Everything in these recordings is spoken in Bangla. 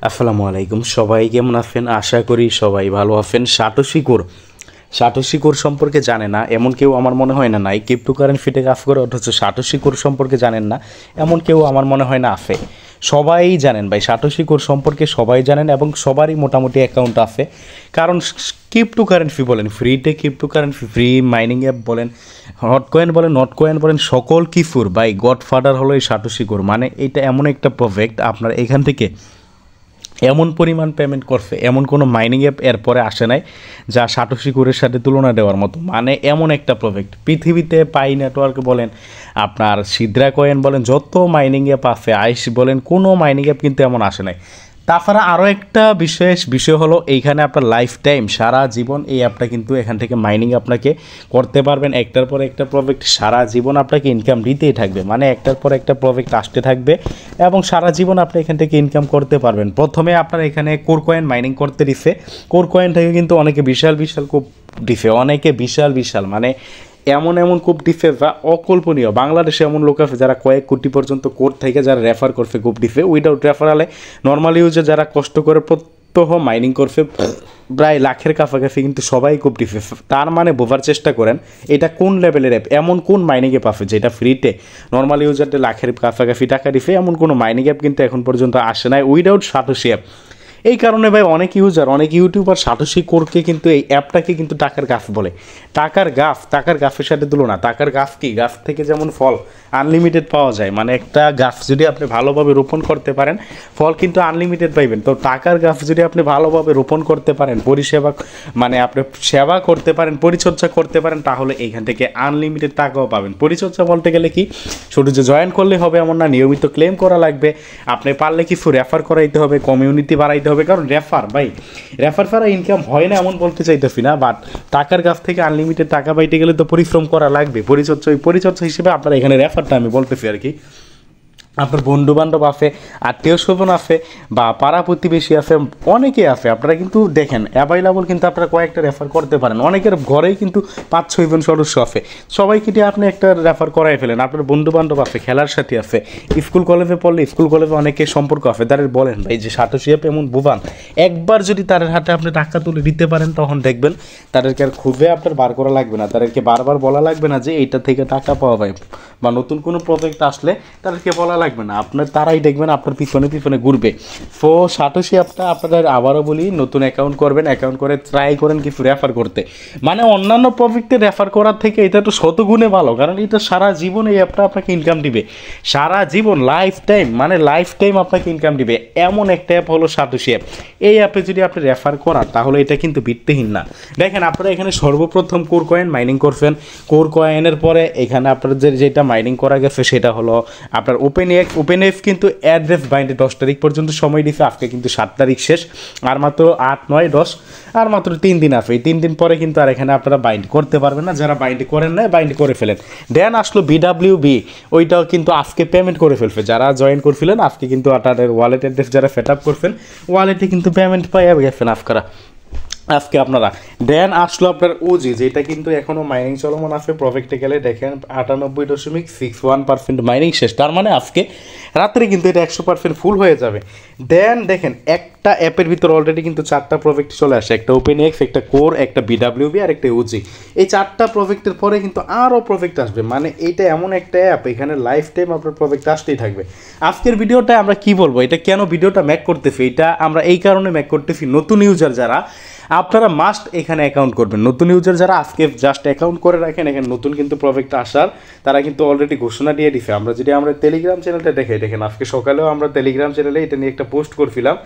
আসসালামু আলাইকুম, সবাই কেমন আছেন? আশা করি সবাই ভালো আছেন। সাটোশি কোর সম্পর্কে জানে না এমন কেউ আমার মনে হয় না নাই। ক্রিপ্টোকারেন্সিতে কাজ করে অথচ সাটোশি কোর সম্পর্কে জানেন না এমন কেউ আমার মনে হয় না আছে। সবাই জানেন ভাই, সাটোশি কোর সম্পর্কে সবাই জানেন এবং সবারই মোটামুটি অ্যাকাউন্ট আছে। কারণ ক্রিপ্টোকারেন্সি বলেন, ফ্রিতে ক্রিপ্টোকারেন্সি, ফ্রি মাইনিং অ্যাপ বলেন, হট কয়েন বলেন, নট কয়েন বলেন, সকল কিছুর ভাই গডফাদার হলো এই সাটোশি কোর। মানে এটা এমন একটা প্রজেক্ট, আপনার এখান থেকে এমন পরিমাণ পেমেন্ট করছে, এমন কোনো মাইনিং অ্যাপ এরপরে আসে নাই যা সাটোশি কোরের সাথে তুলনা দেওয়ার মতো। মানে এমন একটা প্রজেক্ট পৃথিবীতে, পাই নেটওয়ার্ক বলেন, আপনার সিদ্রা কয়েন বলেন, যত মাইনিং অ্যাপ আছে, আইস বলেন, কোনো মাইনিং অ্যাপ কিন্তু এমন আসে নাই। তাছাড়া আরও একটা বিশেষ বিষয় হলো এইখানে আপনার লাইফ টাইম, সারা জীবন এই অ্যাপটা কিন্তু এখান থেকে মাইনিং আপনাকে করতে পারবেন। একটার পর একটা প্রজেক্ট সারা জীবন আপনাকে ইনকাম দিতেই থাকবে। মানে একটার পর একটা প্রজেক্ট আসতে থাকবে এবং সারা জীবন আপনি এখান থেকে ইনকাম করতে পারবেন। প্রথমে আপনার এখানে কোর কয়েন মাইনিং করতে দিছে। কোর কয়েন থেকে কিন্তু অনেকে বিশাল বিশাল কূপ দিছে, অনেকে বিশাল বিশাল মানে এমন এমন কূপ দিছে যা অকল্পনীয়। বাংলাদেশে এমন লোক আছে যারা কয়েক কোটি পর্যন্ত কোড থেকে যারা রেফার করছে কূপ দিছে। উইদাউট রেফারালে নর্মাল ইউজে যারা কষ্ট করে প্রত্যহ মাইনিং করছে প্রায় লাখের কাছাকাছি কিন্তু সবাই কূপ দিছে। তার মানে বোঝার চেষ্টা করেন এটা কোন লেভেলের অ্যাপ, এমন কোন মাইনিং অ্যাপ আছে যেটা ফ্রিতে নর্মাল ইউজারদের লাখের কাছাকাছি টাকা দিছে। এমন কোনো মাইনিং অ্যাপ কিন্তু এখন পর্যন্ত আসে নাই উইদাউট সাটোশি অ্যাপ। এই কারণে ভাই অনেক ইউজার, অনেক ইউটিউবার সাটোশি কোরকে কিন্তু এই অ্যাপটাকে কিন্তু টাকার গাছ বলে। টাকার গাছের সাথে তুলনা। টাকার গাছ কি? গাছ থেকে যেমন ফল আনলিমিটেড পাওয়া যায়, মানে একটা গাছ যদি আপনি ভালোভাবে রোপণ করতে পারেন ফল কিন্তু আনলিমিটেড পাইবেন। তো টাকার গাছ যদি আপনি ভালোভাবে রোপণ করতে পারেন, পরিষেবা মানে আপনি সেবা করতে পারেন, পরিচর্যা করতে পারেন, তাহলে এইখান থেকে আনলিমিটেড টাকাও পাবেন। পরিচর্যা বলতে গেলে কি, শুধু যে জয়েন করলে হবে এমন না, নিয়মিত ক্লেম করা লাগবে। আপনি পারলে কিছু রেফার করাইতে হবে, কমিউনিটি বাড়াইতে হবে। কারণ রেফার ছাড়া ইনকাম হয় না এমন বলতে চাইতেছি না, বাট টাকার কাছ থেকে আনলিমিটেড টাকা পাইতে গেলে তো পরিশ্রম করা লাগবে। পরিচর্যা হিসেবে আপনার এখানে রেফারটা আমি বলতেছি আর কি। আপনার বন্ধু বান্ধব আছে, আত্মীয় স্বজন আছে, বা পাড়া প্রতিবেশী আছে, অনেকে আছে। আপনারা কিন্তু দেখেন অ্যাভেলেবল কিন্তু আপনারা কয়েকটা রেফার করতে পারেন। অনেকের ঘরেই কিন্তু 5-6 জন সদস্য আছে, সবাইকে দিয়ে আপনি একটা রেফার করাই ফেলেন। আপনার বন্ধু বান্ধব আছে, খেলার সাথী আছে, স্কুল কলেজে পড়লে স্কুল কলেজে অনেকে সম্পর্ক আছে, তাদের বলেন ভাই যে সাটোশি অ্যাপ এমন বোবান, একবার যদি তাদের হাতে আপনি টাকা তুলে দিতে পারেন তখন দেখবেন তাদেরকে আর খুঁজে আপনার বার করা লাগবে না, তাদেরকে বারবার বলা লাগবে না যে এইটা থেকে টাকা পাওয়া যায়, বা নতুন কোনো প্রজেক্ট আসলে তাদেরকে বলা লাগবে না। আপনার তারাই দেখবেন আপনার পিছনে পিছনে ঘুরবে। সো সাটোশি অ্যাপটা আপনাদের আবারও বলি, নতুন অ্যাকাউন্ট করবেন, অ্যাকাউন্ট করে ট্রাই করেন কিছু রেফার করতে। মানে অন্যান্য প্রজেক্টে রেফার করার থেকে এটা তো শতগুণে ভালো, কারণ এটা সারা জীবন এই অ্যাপটা আপনাকে ইনকাম দিবে, সারা জীবন লাইফ টাইম আপনাকে ইনকাম দিবে। এমন একটা অ্যাপ হলো সাটোশি অ্যাপ। এই অ্যাপে যদি আপনি রেফার করান তাহলে এটা কিন্তু ভিত্তিহীন না। দেখেন আপনারা এখানে সর্বপ্রথম কোর কয়েন মাইনিং করছেন, কোর কয়েনের পরে এখানে আপনাদের যেটা মাইনিং করা গেছে সেটা হলো আপনার ওপেনএক্স কিন্তু অ্যাড্রেস বাইন্ডে 10 তারিখ পর্যন্ত সময় দিচ্ছে। আজকে কিন্তু 7 তারিখ শেষ, আর মাত্র 8, 9, 10 আর মাত্র 3 দিন আছে। এই 3 দিন পরে কিন্তু আর এখানে আপনারা বাইন্ড করতে পারবেন না। যারা বাইন্ড করেন না বাইন্ড করে ফেলেন। দেন আসলো বিডাব্লিউবি, ওইটাও কিন্তু আজকে পেমেন্ট করে ফেলবে। যারা জয়েন করছিলেন আজকে কিন্তু তাদের ওয়ালেট অ্যাড্রেস যারা সেট আপ করছেন ওয়ালেটে কিন্তু পেমেন্ট পাইয়া গেছেন আজকে আপনারা। দেন আসলো আপনার ওজি, যেটা কিন্তু এখনও মাইনিং চলমান আছে। প্রজেক্টে গেলে দেখেন 98.61% মাইনিং শেষ, তার মানে আজকে রাত্রে কিন্তু এটা 100% ফুল হয়ে যাবে। দেন দেখেন একটা অ্যাপের ভিতর অলরেডি কিন্তু 4টা প্রজেক্ট চলে আসে, একটা ওপেনএক্স, একটা কোর, একটা বিডাব্লিউবি আর একটা ওজি। এই 4টা প্রজেক্টের পরে কিন্তু আরও প্রজেক্ট আসবে। মানে এটা এমন একটা অ্যাপ, এখানে লাইফ টাইম আপনার প্রজেক্ট আসতেই থাকবে। আজকের ভিডিওটা আমরা কি বলবো, এটা কেন ভিডিওটা ম্যাক করতেছি, এটা আমরা এই কারণে ম্যাক করতেছি, নতুন ইউজার যারা আপনারা মাস্ট এখানে অ্যাকাউন্ট করবেন। নতুন ইউজার যারা আজকে জাস্ট অ্যাকাউন্ট করে রাখেন, এখানে নতুন কিন্তু প্রজেক্ট আসার তারা কিন্তু অলরেডি ঘোষণা দিয়ে দিছে। আমরা যদি আমরা টেলিগ্রাম চ্যানেলটা দেখেন আজকে সকালেও আমরা টেলিগ্রাম চ্যানেলে এটা নিয়ে একটা পোস্ট করছিলাম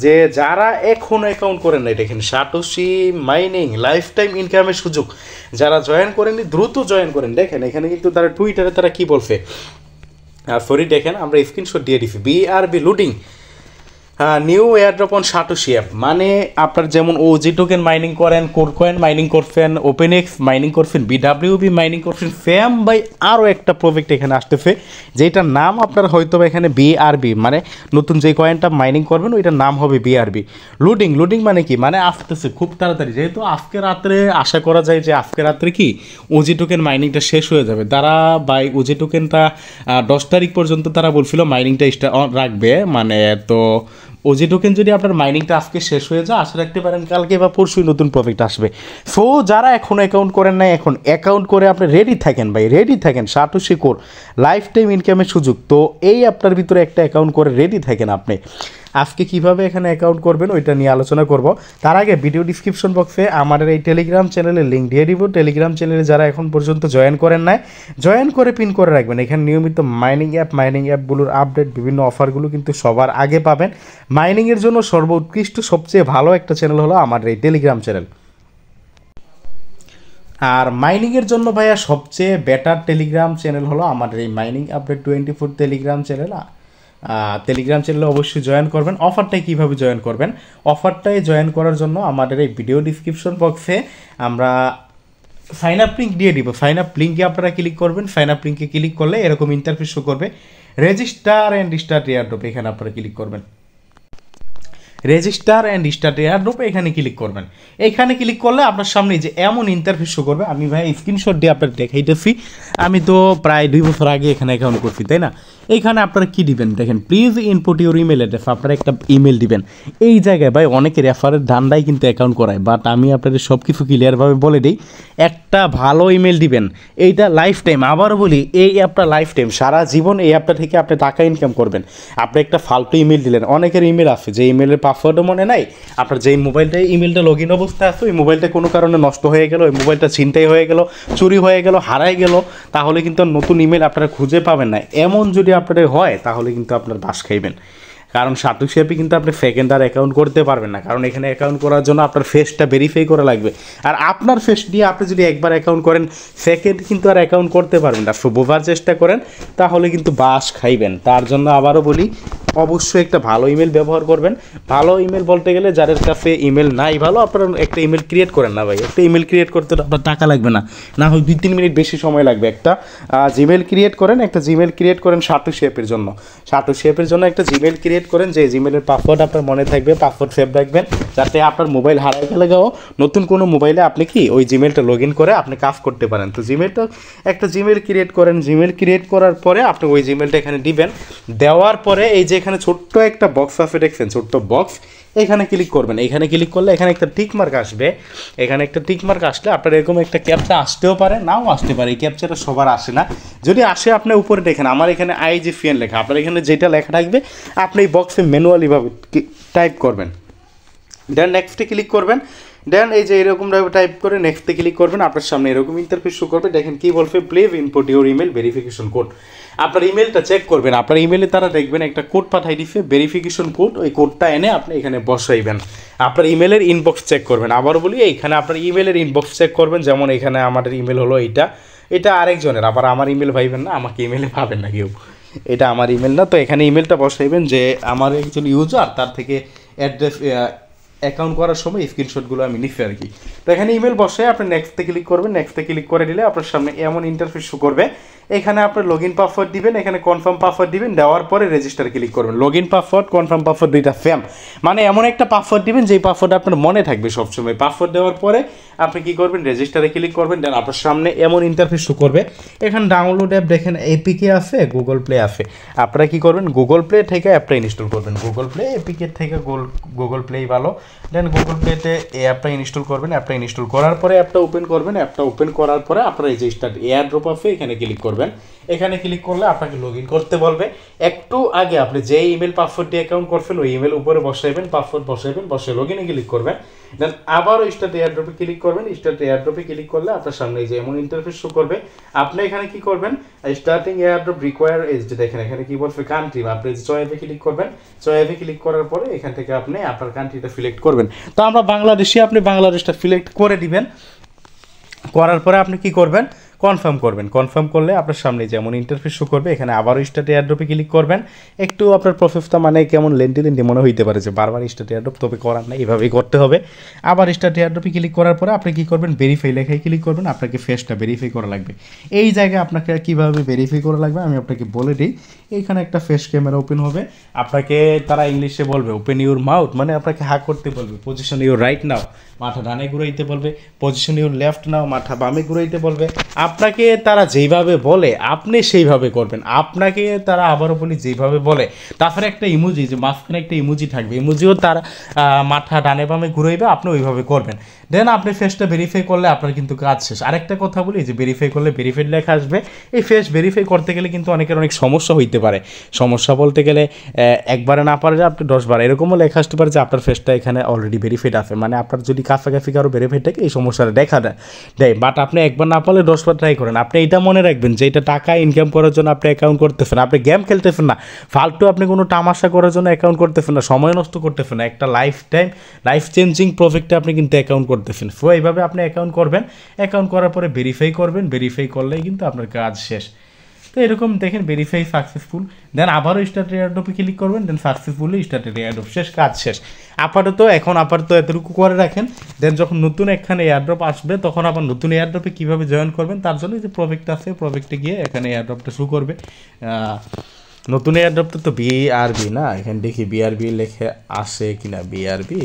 যে যারা এখনও অ্যাকাউন্ট করেন নাই, দেখেন সাটোশি মাইনিং লাইফ টাইম ইনকামের সুযোগ, যারা জয়েন করেননি দ্রুত জয়েন করেন। দেখেন এখানে কিন্তু তারা টুইটারে তারা কি বলছে, দেখেন আমরা স্ক্রিনশট দিয়ে দিছি, BRB loading new airdrop on Satoshi app. মানে আপনার যেমন ওজি টোকেন মাইনিং করেন, কোর কয়েন মাইনিং করছেন, ওপেনএক্স মাইনিং করছেন, বিডাব্লিউবি মাইনিং করছেন, সেম বাই আরও একটা প্রজেক্ট এখানে আসতেছে যেটার নাম আপনার হয়তো এখানে বিআরবি, মানে নতুন যে কয়েনটা মাইনিং করবেন ওইটার নাম হবে বিআরবি। লুডিং মানে কি, মানে আসতেছে খুব তাড়াতাড়ি। যেহেতু আজকে রাত্রে আশা করা যায় যে আজকে রাত্রে কি ওজি টোকেন মাইনিংটা শেষ হয়ে যাবে, তারা বাই ওজি টোকেনটা 10 তারিখ পর্যন্ত তারা বলছিল মাইনিংটা রাখবে। মানে তো ওজি টোকেন যদি আপনার মাইনিংটা আজকে শেষ হয়ে যায়, আশা রাখতে পারেন কালকে বা পরশুই নতুন প্রফিট আসবে। সো যারা এখনও অ্যাকাউন্ট করেন নাই, এখন অ্যাকাউন্ট করে আপনি রেডি থাকেন ভাই, রেডি থাকেন। সাটোশি কোর লাইফ টাইম ইনকামের সুযোগ, তো এই আপনার ভিতরে একটা অ্যাকাউন্ট করে রেডি থাকেন আপনি। আজকে কিভাবে এখানে অ্যাকাউন্ট করবেন ওইটা নিয়ে আলোচনা করব। তার আগে ভিডিও ডিসক্রিপশন বক্সে আমাদের এই টেলিগ্রাম চ্যানেলের লিঙ্ক দিয়ে দিব। টেলিগ্রাম চ্যানেলে যারা এখন পর্যন্ত জয়েন করেন নাই, জয়েন করে পিন করে রাখবেন। এখানে নিয়মিত মাইনিং অ্যাপগুলোর আপডেট, বিভিন্ন অফারগুলো কিন্তু সবার আগে পাবেন। মাইনিংয়ের জন্য সর্বোৎকৃষ্ট সবচেয়ে ভালো একটা চ্যানেল হলো আমাদের এই টেলিগ্রাম চ্যানেল। আর মাইনিংয়ের জন্য ভাইয়া সবচেয়ে বেটার টেলিগ্রাম চ্যানেল হলো আমাদের এই mining update 24 Telegram channel. Telegram চ্যানেলে অবশ্যই জয়েন করবেন। অফারটাই কীভাবে জয়েন করবেন, অফারটাই জয়েন করার জন্য আমাদের এই ভিডিও ডিসক্রিপশন বক্সে আমরা সাইন আপ লিঙ্ক দিয়ে দিব। সাইন আপ লিঙ্কে আপনারা ক্লিক করবেন। সাইন আপ লিঙ্কে ক্লিক করলে এরকম ইন্টারফেস শো করবে, রেজিস্টার অ্যান্ড স্টার্ট এয়ারড্রপ, এখানে আপনারা ক্লিক করবেন। রেজিস্টার অ্যান্ড স্টার্ট এয়ারড্রপ এখানে ক্লিক করবেন। এখানে ক্লিক করলে আপনার সামনে যে এমন ইন্টারফেস শো করবে, আমি ভাই স্ক্রিনশট দিয়ে আপনার দেখাইতেছি। আমি তো প্রায় 2 বছর আগে এখানে অ্যাকাউন্ট করছি, তাই না? এইখানে আপনারা কী দিবেন দেখেন, please input your email address, আপনারা একটা ইমেল দিবেন। এই জায়গায় ভাই অনেকে রেফারের ধান্দায় কিন্তু অ্যাকাউন্ট করায়, বাট আমি আপনাদের সব কিছু ক্লিয়ারভাবে বলে দিই। একটা ভালো ইমেল দিবেন, এইটা লাইফ টাইম, আবারও বলি এই অ্যাপটা লাইফ টাইম, সারা জীবন এই অ্যাপটা থেকে আপনি টাকা ইনকাম করবেন। আপনি একটা ফালতু ইমেল দিলেন, অনেকের ইমেল আছে যে ইমেলের পাসওয়ার্ডও মনে নাই, আপনার যেই মোবাইলটায় ইমেলটা লগ ইন অবস্থায় আছে ওই মোবাইলটা কোনো কারণে নষ্ট হয়ে গেল, ওই মোবাইলটা ছিনতাই হয়ে গেল, চুরি হয়ে গেল, হারাই গেল, তাহলে কিন্তু নতুন ইমেল আপনারা খুঁজে পাবেন না। এমন যদি আপনাদের হয় তাহলে কিন্তু আপনার বাস খাইবেন। কারণ সাটোশি অ্যাপে কিন্তু আপনি সেকেন্ডার অ্যাকাউন্ট করতে পারবেন না, কারণ এখানে অ্যাকাউন্ট করার জন্য আপনার ফেসটা ভেরিফাই করা লাগবে। আর আপনার ফেস দিয়ে আপনি যদি একবার অ্যাকাউন্ট করেন, সেকেন্ড কিন্তু আর অ্যাকাউন্ট করতে পারবেন না। সো বোঝার চেষ্টা করেন, তাহলে কিন্তু বাস খাইবেন। তার জন্য আবারও বলি, অবশ্যই একটা ভালো ইমেল ব্যবহার করবেন। ভালো ইমেল বলতে গেলে যাদের কাছে ইমেল নাই ভালো, আপনারা একটা ইমেল ক্রিয়েট করেন না ভাই। একটা ইমেল ক্রিয়েট করতে আপনার টাকা লাগবে না, না হয় 2-3 মিনিট বেশি সময় লাগবে। একটা জিমেল ক্রিয়েট করেন, একটা জিমেল ক্রিয়েট করেন সাটোশি অ্যাপের জন্য। সাটোশি অ্যাপের জন্য একটা জিমেল ক্রিয়েট করেন, যে জিমেলের পাসওয়ার্ড আপনার মনে থাকবে, পাসওয়ার্ড সেভ রাখবেন, যাতে আপনার মোবাইল হারাই গেলে নতুন কোনো মোবাইলে আপনি কি ওই জিমেলটা লগ ইন করে আপনি কাজ করতে পারেন। তো জিমেলটা একটা জিমেল ক্রিয়েট করেন। জিমেল ক্রিয়েট করার পরে আপনি ওই জিমেলটা এখানে দিবেন। দেওয়ার পরে এই যে এখানে ছোট্ট একটা বক্স আছে দেখছেন, ছোট্ট বক্স, এখানে ক্লিক করবেন। এখানে ক্লিক করলে এখানে একটা টিক মার্ক আসবে। এখানে একটা টিক মার্ক আসলে আপনার এরকম একটা ক্যাপচা আসতেও পারে, নাও আসতে পারে। এই ক্যাপচাটা সবার আসে না, যদি আসে আপনি উপরে দেখেন আমার এখানে IGFN লেখা, আপনার এখানে যেটা লেখা থাকবে আপনি এই বক্সে ম্যানুয়ালিভাবে টাইপ করবেন। দেন নেক্সটে ক্লিক করবেন। দেন এই যে এরকমভাবে টাইপ করে নেক্সটে ক্লিক করবেন, আপনার সামনে এরকম ইন্টারফেস শো করবে। দেখেন কি বলবে, please input your email verification code. আপনার ইমেলটা চেক করবেন, আপনার ইমেলে তারা দেখবেন একটা কোড পাঠাই দিচ্ছে, ভেরিফিকেশন কোড। ওই কোডটা এনে আপনি এখানে বসাইবেন। আপনার ইমেলের ইনবক্স চেক করবেন। আবার বলি, এইখানে আপনার ইমেলের ইনবক্স চেক করবেন। যেমন এখানে আমাদের ইমেল হলো এটা আরেকজনের, আবার আমার ইমেল ভাইবেন না, আমাকে ইমেলে পাবেন না কেউ, এটা আমার ইমেল না। তো এখানে ইমেলটা বসাইবেন যে আমার একজন ইউজার, তার থেকে অ্যাড্রেস অ্যাকাউন্ট করার সময় স্ক্রিনশটগুলো আমি নিচ্ছি আর কি। তো এখানে ইমেল বসে আপনি নেক্সটে ক্লিক করবেন। নেক্সটে ক্লিক করে দিলে আপনার সামনে এমন ইন্টারফেস শো করবে। এখানে আপনার লগ ইন পাসওয়ার্ড দিবেন, এখানে কনফার্ম পাসওয়ার্ড দিবেন। দেওয়ার পরে রেজিস্টার ক্লিক করবেন। Log in password, confirm password দুইটা সেম, মানে এমন একটা পাসওয়ার্ড দিবেন যেই পাসওয়ার্ড আপনার মনে থাকবে সবসময়। পাসওয়ার্ড দেওয়ার পরে আপনি কী করবেন, রেজিস্টারে ক্লিক করবেন। দেন আপনার সামনে এমন ইন্টারফেস শো করবে। এখানে ডাউনলোড অ্যাপ দেখেন, এপিকে আছে, গুগল প্লে আছে। আপনারা কী করবেন, গুগল প্লে থেকে অ্যাপটা ইনস্টল করবেন। গুগল প্লে, এপিকের থেকে গুগল প্লেই ভালো। দেন গুগল প্লেতে এই অ্যাপটা ইনস্টল করবেন। অ্যাপটা ইনস্টল করার পরে অ্যাপটা ওপেন করবেন। অ্যাপটা ওপেন করার পরে আপনারা এই যে স্টার্ট এয়ারড্রপ আছে এখানে ক্লিক করবেন। এখানে ক্লিক করলে আপনাকে লগ ইন করতে বলবে। একটু আগে আপনি যে ইমেল পাসওয়ার্ড দিয়ে অ্যাকাউন্ট করছেন ওই ইমেল উপরে বসাইবেন, পাসওয়ার্ড বসাইবেন, বসে লগ ইনে ক্লিক করবেন। দেন আবারও স্টার্ট এয়ারড্রপে ক্লিক করবেন। স্টার্ট এয়ারড্রপে ক্লিক করলে আপনার সামনে এই যে এমন ইন্টারফেস শো করবে। আপনি এখানে কি করবেন, স্টার্টিং এয়ারড্রপ রিকোয়ার এসডি, দেখেন এখানে কি বলছে কান্ট্রি, আপনি চয়েসে ক্লিক করবেন। চয়েসে ক্লিক করার পরে এখান থেকে আপনি আপনার কান্ট্রিটা সিলেক্ট করবেন। তো আমরা বাংলাদেশি, আপনি বাংলাদেশটা সিলেক্ট করে দিবেন। করার পরে আপনি কি করবেন, কনফার্ম করবেন। কনফার্ম করলে আপনার সামনে যেমন ইন্টারফেস শো করবে। এখানে আবারও স্টার্ট এয়ারড্রপে ক্লিক করবেন। একটু আপনার প্রসেসটা মানে কেমন লেন্দি মনে হইতে পারে যে বারবার স্টার্ট এয়ারড্রপ, তবে করার নাই, এভাবেই করতে হবে। আবার স্টার্ট এয়ারড্রপে ক্লিক করার পরে আপনি কী করবেন, ভেরিফাই লেখায় ক্লিক করবেন। আপনাকে ফেসটা ভেরিফাই করা লাগবে। এই জায়গায় আপনাকে কীভাবে ভেরিফাই করা লাগবে আমি আপনাকে বলে দিই। এইখানে একটা ফেস ক্যামেরা ওপেন হবে। আপনাকে তারা ইংলিশে বলবে ওপেন ইউর মাউথ, মানে আপনাকে হাক করতে বলবে। পজিশন ইউর রাইট নাও, মাথা ডানে ঘুরাইতে বলবে। পজিশন ইউর লেফট নাও, মাথা বামে ঘুরাইতে বলবে। আপনাকে তারা যেইভাবে বলে আপনি সেইভাবে করবেন, আপনাকে তারা আবারও বলি যেইভাবে বলে, তারপরে একটা ইমোজি, যে মাঝখানে একটা ইমোজি থাকবে, ইমোজিও তারা মাথা ডানে বামে ঘুরাইবে, আপনি ওইভাবে করবেন। দেন আপনি ফেসটা ভেরিফাই করলে আপনার কিন্তু কাজ শেষ। আরেকটা কথা বলি, যে ভেরিফাই করলে ভেরিফাইড লেখা আসবে, এই ফেস ভেরিফাই করতে গেলে কিন্তু অনেকের অনেক সমস্যা হইতে পারে। সমস্যা বলতে গেলে একবারে না পারলে আপনি 10 বার এরকমও লেখা আসতে পারে যে আপনার ফেসটা এখানে অলরেডি ভেরিফাইড আছে, মানে আপনার যদি কাছাকাছি কারো ভেরিফাইড থাকে এই সমস্যাটা দেখা দেয়। বাট আপনি একবার না পারলে 10বার ট্রাই করেন। আপনি এটা মনে রাখবেন যে এটা টাকা ইনকাম করার জন্য আপনি অ্যাকাউন্ট করতেছেন, আপনি গেম খেলতেছেন না, ফালতু আপনি কোনো তামাশা করার জন্য অ্যাকাউন্ট করতেছেন না, সময় নষ্ট করতেছেন না, একটা লাইফ চেঞ্জিং প্রজেক্টে আপনি কিন্তু অ্যাকাউন্ট করতেছেন। সো এইভাবে আপনি অ্যাকাউন্ট করবেন, অ্যাকাউন্ট করার পরে ভেরিফাই করবেন, ভেরিফাই করলেই কিন্তু আপনার কাজ শেষ। তো এরকম দেখেন ভেরিফাই সাকসেসফুল, দেন আবারও স্টার্ট এয়ারড্রপে ক্লিক করবেন, দেন সাকসেসফুলি স্টার্টেড এয়ারড্রপ, শেষ, কাজ শেষ। আপাতত এতটুকু করে রাখেন। দেন যখন নতুন একখানে এয়ারড্রপ আসবে তখন আবার নতুন এয়ারড্রপে কীভাবে জয়েন করবেন তার জন্য যে প্রজেক্ট আছে, প্রজেক্টে গিয়ে এখানে এয়ারড্রপটা শুরু করবে। নতুন এয়ারড্রপটা তো বিআরবি না, এখানে দেখি বিআরবি লেখে আসে কিনা, বিআরবি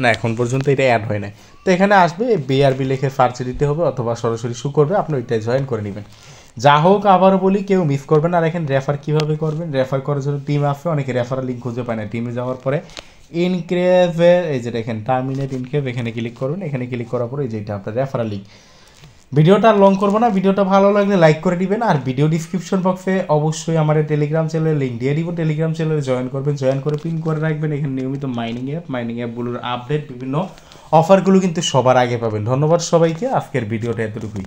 না, এখন পর্যন্ত এটা অ্যাড হয় না। তো এখানে আসবে বিআরবি লিখে সার্চে দিতে হবে, অথবা সরাসরি শু করবে, আপনি ওইটাই জয়েন করে নেবেন। যা হোক, আবারও বলি, কেউ মিস করবেন। আর এখানে রেফার কীভাবে করবেন, রেফার করার জন্য টিম আছে, অনেকে রেফারের লিঙ্ক খুঁজে পায় না। টিমে যাওয়ার পরে ইনক্রেভের এই যেটা এখানে টার্মিনেট ইনক্রেভ, এখানে ক্লিক করবেন। এখানে ক্লিক করার পরে এই যেটা আপনার রেফারেল লিঙ্ক। ভিডিওটা লং করবো না, ভিডিওটা ভালো লাগলে লাইক করে দিবেন। আর ভিডিও ডিসক্রিপশন বক্সে অবশ্যই আমার টেলিগ্রাম চ্যানেলের লিঙ্ক দিয়ে দিব, টেলিগ্রাম চ্যানেলে জয়েন করবেন, জয়েন করে পিন করে রাখবেন। এখানে নিয়মিত মাইনিং অ্যাপগুলোর আপডেট, বিভিন্ন অফারগুলো কিন্তু সবার আগে পাবেন। ধন্যবাদ সবাইকে, আজকের ভিডিওটা এতটুকুই।